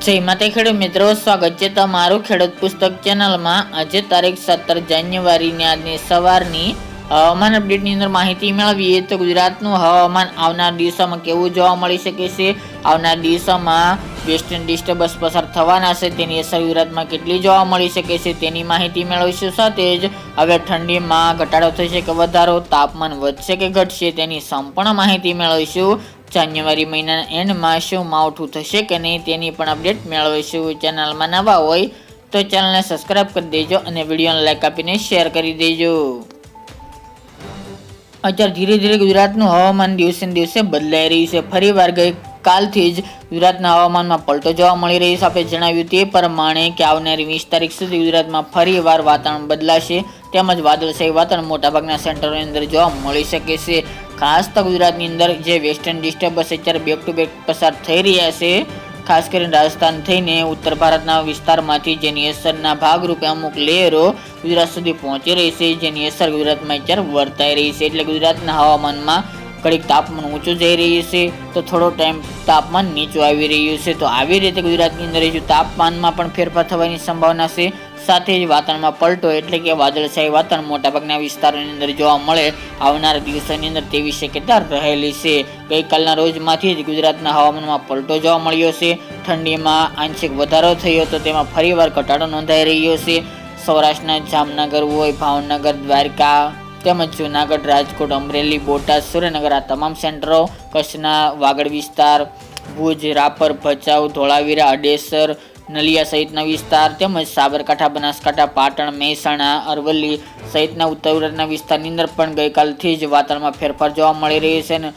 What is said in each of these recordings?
જય માતા ખેડૂત મિત્રો, સ્વાગત છે તમારું ખેડૂત પુસ્તક ચેનલમાં। આજે તારીખ 17 જાન્યુઆરીની આજની સવારની હવામાન અપડેટની અંદર માહિતી મેળવીએ તો ગુજરાતનું હવામાન આવનાર દિવસોમાં કેવું જોવા મળી શકે છે, આવનાર દિવસોમાં વેસ્ટર્ન ડિસ્ટર્બન્સ પસાર થવાના છે તેની અસર ગુજરાતમાં કેટલી જોવા મળી શકે છે તેની માહિતી મેળવીશું। સાથે જ હવે ઠંડીમાં ઘટાડો થશે કે વધારો, તાપમાન વધશે કે ઘટશે તેની સંપૂર્ણ માહિતી મેળવીશું। જાન્યુઆરી મહિનાના એન્ડમાં શું માવઠું થશે કે નહીં તેની પણ અપડેટ મેળવીશું। ચેનલમાં નવા હોય તો ચેનલને સબસ્ક્રાઇબ કરી દેજો અને વિડીયોને લાઈક આપીને શેર કરી દેજો। અત્યારે ધીરે ધીરે ગુજરાતનું હવામાન દિવસે દિવસે બદલાઈ રહ્યું છે। ફરીવાર ગઈકાલથી જ ગુજરાતના હવામાનમાં પલટો જોવા મળી રહ્યો છે। આપણે જણાવ્યું તે પ્રમાણે કે આવનારી 20 તારીખ સુધી ગુજરાતમાં ફરીવાર વાતાવરણ બદલાશે, તેમજ વાદળછાયું વાતાવરણ મોટાભાગના સેન્ટરોની અંદર જોવા મળી શકે છે। ખાસ તો ગુજરાતની અંદર જે વેસ્ટર્ન ડિસ્ટર્બન્સ અત્યારે બેક ટુ બેક પસાર થઈ રહ્યા છે, ખાસ કરીને રાજસ્થાન થઈને ઉત્તર ભારતના વિસ્તારમાંથી જેની અસરના ભાગરૂપે અમુક લેયરો ગુજરાત સુધી પહોંચી રહી છે, જેની અસર ગુજરાતમાં અત્યારે વર્તાઈ રહી છે। એટલે ગુજરાતના હવામાનમાં ઘડીક તાપમાન ઊંચું જઈ રહ્યું છે તો થોડો ટાઈમ તાપમાન નીચું આવી રહ્યું છે। તો આવી રીતે ગુજરાતની અંદર હજુ તાપમાનમાં પણ ફેરફાર થવાની સંભાવના છે। સાથે જ વાતાવરણમાં પલટો એટલે કે વાદળછાયું વાતાવરણ મોટાભાગના વિસ્તારોની અંદર જોવા મળે આવનારા દિવસોની અંદર તેવી શક્યતા રહેલી છે। ગઈકાલના રોજમાંથી જ ગુજરાતના હવામાનમાં પલટો જોવા મળ્યો છે। ઠંડીમાં આંશિક વધારો થયો તો તેમાં ફરીવાર ઘટાડો નોંધાઈ રહ્યો છે। સૌરાષ્ટ્રના જામનગર હોય, ભાવનગર, દ્વારકા તેમજ જૂનાગઢ, રાજકોટ, અમરેલી, બોટાદ, સુરેન્દ્રનગર આ તમામ સેન્ટરો, કચ્છના વાગડ વિસ્તાર, ભુજ, રાપર, ભચાઉ, ધોળાવીરા, અડેસર, નલિયા સહિતના વિસ્તાર તેમજ સાબરકાંઠા, બનાસકાંઠા, પાટણ, મહેસાણા, અરવલ્લી સહિતના ઉત્તર ગુજરાતના વિસ્તારની અંદર પણ ગઈકાલથી જ વાતાવરણમાં ફેરફાર જોવા મળી રહ્યો છે અને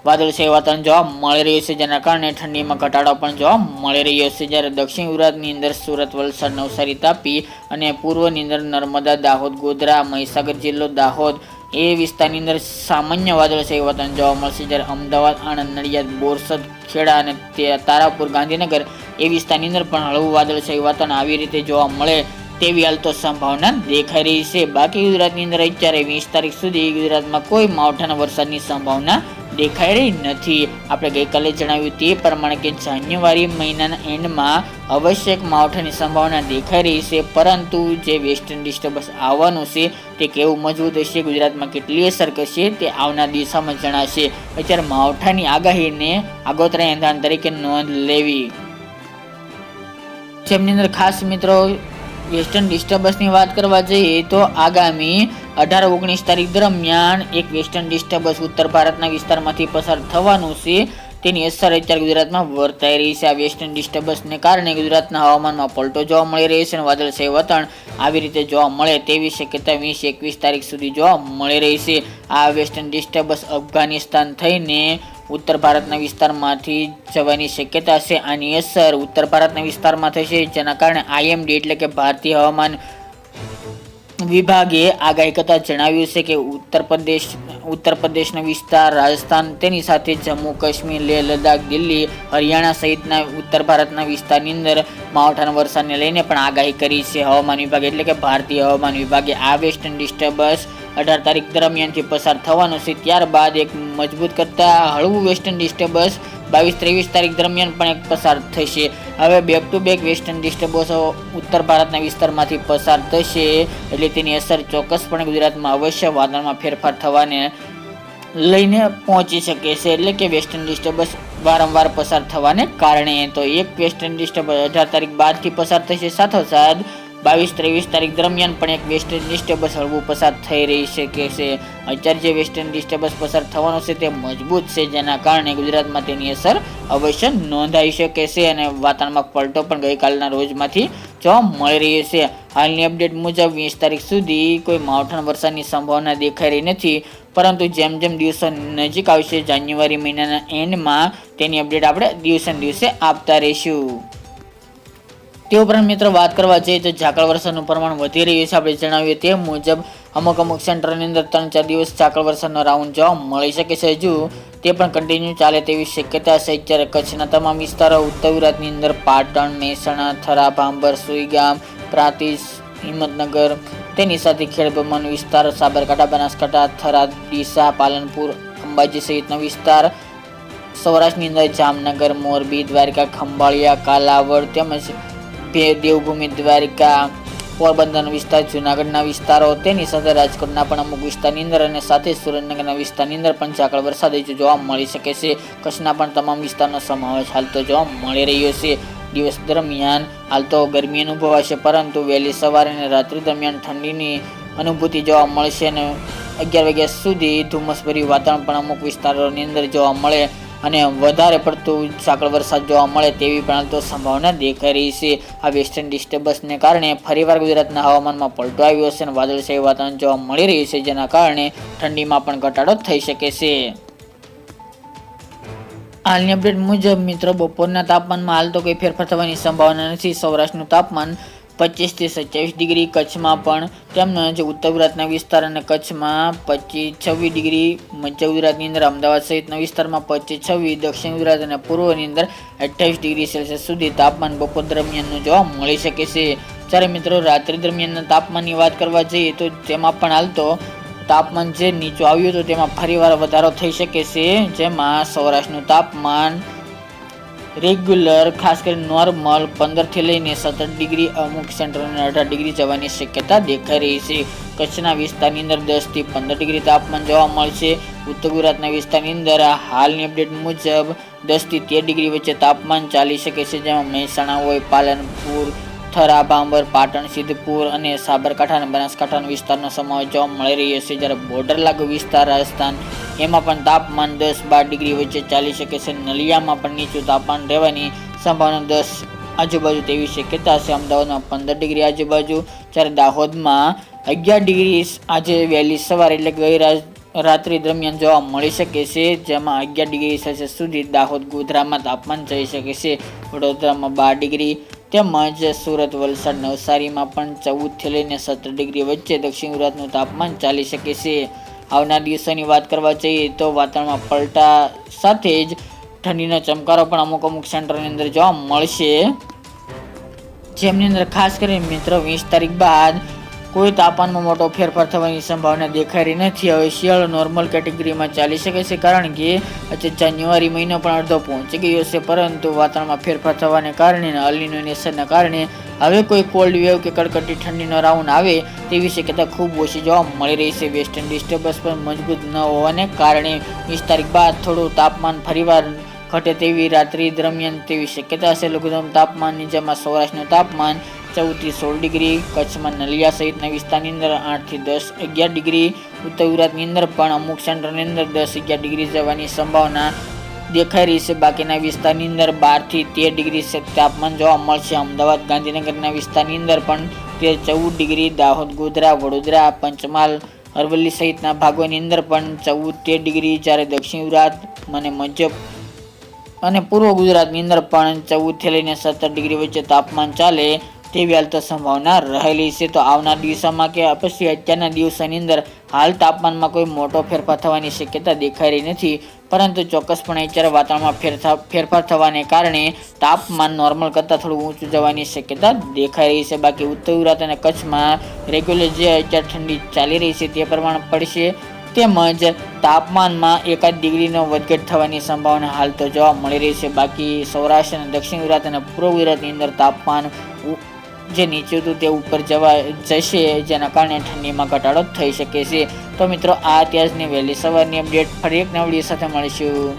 વાદળછાયું વાતાવરણ જોવા મળી રહ્યું છે, જેના કારણે ઠંડીમાં ઘટાડો પણ જોવા મળી રહ્યો છે। જ્યારે દક્ષિણ ગુજરાતની અંદર સુરત, વલસાડ, નવસારી, તાપી અને પૂર્વની અંદર નર્મદા, દાહોદ, ગોધરા, મહીસાગર જિલ્લો, દાહોદ એ વિસ્તારની અંદર સામાન્ય વાદળછાયું વાતાવરણ જોવા મળશે। જ્યારે અમદાવાદ, આણંદ, નડિયાદ, બોરસદ, ખેડા અને તારાપુર, ગાંધીનગર એ વિસ્તારની અંદર પણ હળવું વાદળછાયું વાતાવરણ આવી રીતે જોવા મળે તેવી હાલ તો સંભાવના દેખાઈ રહી છે। બાકી ગુજરાતની અંદર અત્યારે 20 તારીખ સુધી ગુજરાતમાં કોઈ માવઠાના વરસાદની સંભાવના દેખાઈ રહી નથી। આપણે ગઈકાલે જણાવ્યું તે પ્રમાણે કે જાન્યુઆરી મહિનાના એન્ડમાં અવશ્ય માવઠાની સંભાવના દેખાઈ રહી છે, પરંતુ જે વેસ્ટર્ન ડિસ્ટર્બન્સ આવવાનું છે તે કેવું મજબૂત હશે, ગુજરાતમાં કેટલી અસર કરશે તે આવનાર દિવસોમાં જણાશે। અત્યારે માવઠાની આગાહીને આગોતરા એંધાણ તરીકે નોંધ લેવી। જેમની અંદર ખાસ મિત્રો વેસ્ટર્ન ડિસ્ટર્બન્સની વાત કરવા જઈએ તો આગામી 18-19 તારીખ દરમિયાન એક વેસ્ટર્ન ડિસ્ટર્બન્સ ઉત્તર ભારતના વિસ્તારમાંથી પસાર થવાનું છે, તેની અસર અત્યારે ગુજરાતમાં વર્તાઈ રહી છે। આ વેસ્ટર્ન ડિસ્ટર્બન્સને કારણે ગુજરાતના હવામાનમાં પલટો જોવા મળી રહી છે અને વાદળછાયું વાતાવરણ આવી રીતે જોવા મળે તેવી શક્યતા 20-21 તારીખ સુધી જોવા મળી રહી છે। આ વેસ્ટર્ન ડિસ્ટર્બન્સ અફઘાનિસ્તાન થઈને ઉત્તર ભારતના વિસ્તારમાંથી જવાની શક્યતા છે। આની અસર ઉત્તર ભારતના વિસ્તારમાં થશે, જેના કારણે IMD એટલે કે ભારતીય હવામાન વિભાગે આગાહી કરતા જણાવ્યું છે કે ઉત્તર પ્રદેશનો વિસ્તાર, રાજસ્થાન તેની સાથે જમ્મુ કાશ્મીર, લેહ લદ્દાખ, દિલ્હી, હરિયાણા સહિતના ઉત્તર ભારતના વિસ્તારની અંદર માવઠાના વરસાદને લઈને પણ આગાહી કરી છે હવામાન વિભાગે એટલે કે ભારતીય હવામાન વિભાગે। આ વેસ્ટર્ન ડિસ્ટર્બન્સ 18 તારીખ દરમિયાનથી પસાર થવાનું છે, ત્યારબાદ એક મજબૂત કરતા હળવું વેસ્ટર્ન ડિસ્ટર્બન્સ 22-23 તારીખ દરમિયાન પણ એક પસાર થશે। હવે બેક ટુ બેક વેસ્ટર્ન ડિસ્ટર્બન્સો ઉત્તર ભારતના વિસ્તારમાંથી પસાર થશે એટલે તેની અસર ચોક્કસપણે ગુજરાતમાં અવશ્ય વાતાવરણમાં ફેરફાર થવાને લઈને પહોંચી શકે છે, એટલે કે વેસ્ટર્ન ડિસ્ટર્બન્સ વારંવાર પસાર થવાને કારણે। તો એક વેસ્ટર્ન ડિસ્ટર્બન્સ 18 તારીખ બાદથી પસાર થશે, સાથોસાથ 22-23 તારીખ દરમિયાન પણ એક વેસ્ટર્ન ડિસ્ટર્બન્સ હળવું પસાર થઈ રહી શકે છે। અત્યારે જે વેસ્ટર્ન ડિસ્ટર્બન્સ પસાર થવાનો છે તે મજબૂત છે, જેના કારણે ગુજરાતમાં તેની અસર અવશ્ય નોંધાઈ શકે છે અને વાતાવરણમાં પલટો પણ ગઈકાલના રોજમાંથી જોવા મળી રહી છે। હાલની અપડેટ મુજબ 20 તારીખ સુધી કોઈ માવઠાના વરસાદની સંભાવના દેખાઈ રહી નથી, પરંતુ જેમ જેમ દિવસો નજીક આવશે જાન્યુઆરી મહિનાના એન્ડમાં તેની અપડેટ આપણે દિવસે દિવસે આપતા રહીશું। તે ઉપરાંત મિત્રો વાત કરવા જઈએ તો ઝાકળ વરસાદનું પ્રમાણ વધી રહ્યું છે। આપણે જણાવીએ તે મુજબ અમુક સેન્ટરોની અંદર 3-4 દિવસ ઝાકળ વરસાદનો રાઉન્ડ જોવા મળી શકે છે, હજુ તે પણ કન્ટિન્યુ ચાલે તેવી શક્યતા છે। જ્યારે કચ્છના તમામ વિસ્તારો, ઉત્તર ગુજરાતની અંદર પાટણ, મહેસાણા, થરા, ભાંભર, સુઈગામ, પ્રાંતિજ, હિંમતનગર તેની સાથે ખેડબ્રહ્માનો વિસ્તાર, સાબરકાંઠા, બનાસકાંઠા, થરા, ડીસા, પાલનપુર, અંબાજી સહિતનો વિસ્તાર સૌરાષ્ટ્રની અંદર જામનગર, મોરબી, દ્વારકા, ખંભાળિયા, કાલાવડ તેમજ દેવભૂમિ, દ્વારકા, પોરબંદરનો વિસ્તાર, જૂનાગઢના વિસ્તારો, તેની સાથે રાજકોટના પણ અમુક વિસ્તારની અંદર અને સાથે સુરેન્દ્રનગરના વિસ્તારની અંદર પણ ઝાકળ વરસાદ જોવા મળી શકે છે. કચ્છના પણ તમામ વિસ્તારનો સમાવેશ હાલ તો જોવા મળી રહ્યો છે. દિવસ દરમિયાન હાલ તો ગરમી અનુભવાશે, પરંતુ વહેલી સવારે અને રાત્રિ દરમિયાન ઠંડીની અનુભૂતિ જોવા મળશે અને 11 વાગ્યા સુધી ધુમ્મસભર્યું વાતાવરણ પણ અમુક વિસ્તારોની અંદર જોવા મળે અને વધારે પડતું ઝાકળ વરસાદ જોવા મળે તેવી પણ હાલ તો સંભાવના દેખાઈ રહી છે. આ વેસ્ટર્ન ડિસ્ટર્બન્સને કારણે ફરીવાર ગુજરાતના હવામાનમાં પલટો આવ્યો છે અને વાદળછાયું વાતાવરણ જોવા મળી રહ્યું છે, જેના કારણે ઠંડીમાં પણ ઘટાડો થઈ શકે છે. હાલની અપડેટ મુજબ મિત્રો બપોરના તાપમાનમાં હાલ તો કોઈ ફેરફાર થવાની સંભાવના નથી. સૌરાષ્ટ્રનું તાપમાન 25 થી 27 ડિગ્રી, કચ્છમાં પણ તેમજ ઉત્તર ગુજરાતના વિસ્તાર અને કચ્છમાં 25-26 ડિગ્રી, મધ્ય ગુજરાતની અંદર અમદાવાદ સહિતના વિસ્તારમાં 25-26, દક્ષિણ ગુજરાત અને પૂર્વની અંદર 28 ડિગ્રી સેલ્સિયસ સુધી તાપમાન બપોર દરમિયાનનું જોવા મળી શકે છે. જ્યારે મિત્રો રાત્રિ દરમિયાનના તાપમાનની વાત કરવા જઈએ તો તેમાં પણ હાલ તો તાપમાન જે નીચું આવ્યું હતું તેમાં ફરીવાર વધારો થઈ શકે છે, જેમાં સૌરાષ્ટ્રનું તાપમાન રેગ્યુલર ખાસ કરીને નોર્મલ 15 થી લઈને 17 ડિગ્રી, અમુક સેન્ટ્રલને 18 ડિગ્રી જવાની શક્યતા દેખાઈ રહી છે. કચ્છના વિસ્તારની અંદર 10 થી 15 ડિગ્રી તાપમાન જોવા મળશે. ઉત્તર ગુજરાતના વિસ્તારની અંદર હાલની અપડેટ મુજબ 10 થી 13 ડિગ્રી વચ્ચે તાપમાન ચાલી શકે છે, જેમાં મહેસાણા હોય, પાલનપુર, થરા, ભાંબર, પાટણ, સિદ્ધપુર અને સાબરકાંઠા અને બનાસકાંઠાના વિસ્તારનો સમાવેશ જોવા મળી રહ્યો છે. જ્યારે બોર્ડર લાગુ વિસ્તાર રાજસ્થાન એમાં પણ તાપમાન 10-12 ડિગ્રી વચ્ચે ચાલી શકે છે. નલિયામાં પણ નીચું તાપમાન રહેવાની સંભાવના 10 આજુબાજુ તેવી શક્યતા છે. અમદાવાદમાં 15 ડિગ્રી આજુબાજુ, જ્યારે દાહોદમાં 11 ડિગ્રી આજે વહેલી સવાર એટલે ગઈ રાત્રિ દરમિયાન જોવા મળી શકે છે, જેમાં 11 ડિગ્રી સેલ્સિયસ સુધી દાહોદ, ગોધરામાં તાપમાન જઈ શકે છે. વડોદરામાં 12 ડિગ્રી તેમજ સુરત, વલસાડ, નવસારીમાં પણ 14 થી લઈને 17 ડિગ્રી વચ્ચે દક્ષિણ ગુજરાતનું તાપમાન ચાલી શકે છે. આવનાર દિવસોની વાત કરવા જઈએ તો વાતાવરણમાં પલટા સાથે જ ઠંડીનો ચમકારો પણ અમુક સેન્ટરની અંદર જોવા મળશે, જેમની અંદર ખાસ કરીને મિત્રો 20 તારીખ બાદ કોઈ તાપમાનમાં મોટો ફેરફાર થવાની સંભાવના દેખાઈ રહી નથી. હવે શિયાળો નોર્મલ કેટેગરીમાં ચાલી શકે છે, કારણ કે આજે જાન્યુઆરી મહિનો પણ અડધો પહોંચી ગયો છે, પરંતુ વાતાવરણમાં ફેરફાર થવાને કારણે અલ નીનો નેચરના કારણે હવે કોઈ કોલ્ડ વેવ કે કડકડતી ઠંડીનો રાઉન્ડ આવે તેવી શક્યતા ખૂબ ઓછી જોવા મળી રહી છે. વેસ્ટર્ન ડિસ્ટર્બન્સ પણ મજબૂત ન હોવાને કારણે 20 તારીખ બાદ થોડું તાપમાન ફરીવાર ઘટે તેવી રાત્રિ દરમિયાન તેવી શક્યતા છે. લઘુત્તમ તાપમાનની જેમાં સૌરાષ્ટ્રનું તાપમાન 14 થી 16 ડિગ્રી, કચ્છમાં નલિયા સહિતના વિસ્તારની અંદર 8 થી 11 ડિગ્રી, ઉત્તર ગુજરાતની અંદર પણ અમુક સેન્ટરની અંદર 10-11 ડિગ્રી જવાની સંભાવના દેખાઈ રહી છે. બાકીના વિસ્તારની અંદર 12 થી 13 ડિગ્રી તાપમાન જોવા મળશે. અમદાવાદ, ગાંધીનગરના વિસ્તારની અંદર પણ 13-14 ડિગ્રી, દાહોદ, ગોધરા, વડોદરા, પંચમહાલ, અરવલ્લી સહિતના ભાગોની અંદર પણ 14-13 ડિગ્રી, જ્યારે દક્ષિણ ગુજરાત અને મધ્ય અને પૂર્વ ગુજરાતની અંદર પણ 14 થી લઈને 17 ડિગ્રી વચ્ચે તાપમાન ચાલે તેવી હાલ તો સંભાવના રહેલી છે. તો આવનાર દિવસોમાં કે પછી અત્યારના દિવસોની અંદર હાલ તાપમાનમાં કોઈ મોટો ફેરફાર થવાની શક્યતા દેખાઈ રહી નથી, પરંતુ ચોક્કસપણે અત્યારે વાતાવરણમાં ફેરફાર થવાને કારણે તાપમાન નોર્મલ કરતાં થોડું ઊંચું જવાની શક્યતા દેખાઈ રહી છે. બાકી ઉત્તર ગુજરાત અને કચ્છમાં રેગ્યુલર જે અત્યારે ઠંડી ચાલી રહી છે તે પ્રમાણે પડશે, તેમજ તાપમાનમાં 1 ડિગ્રીનો વધઘટ થવાની સંભાવના હાલ તો જોવા મળી રહી છે. બાકી સૌરાષ્ટ્ર અને દક્ષિણ ગુજરાત અને પૂર્વ ગુજરાતની અંદર તાપમાન જે નીચે હતું તે ઉપર જશે, જેના કારણે ઠંડીમાં ઘટાડો થઈ શકે છે. તો મિત્રો આ અત્યારની વહેલી સવારની અપડેટ, ફરી એક નવા વિડીયો સાથે મળીશું.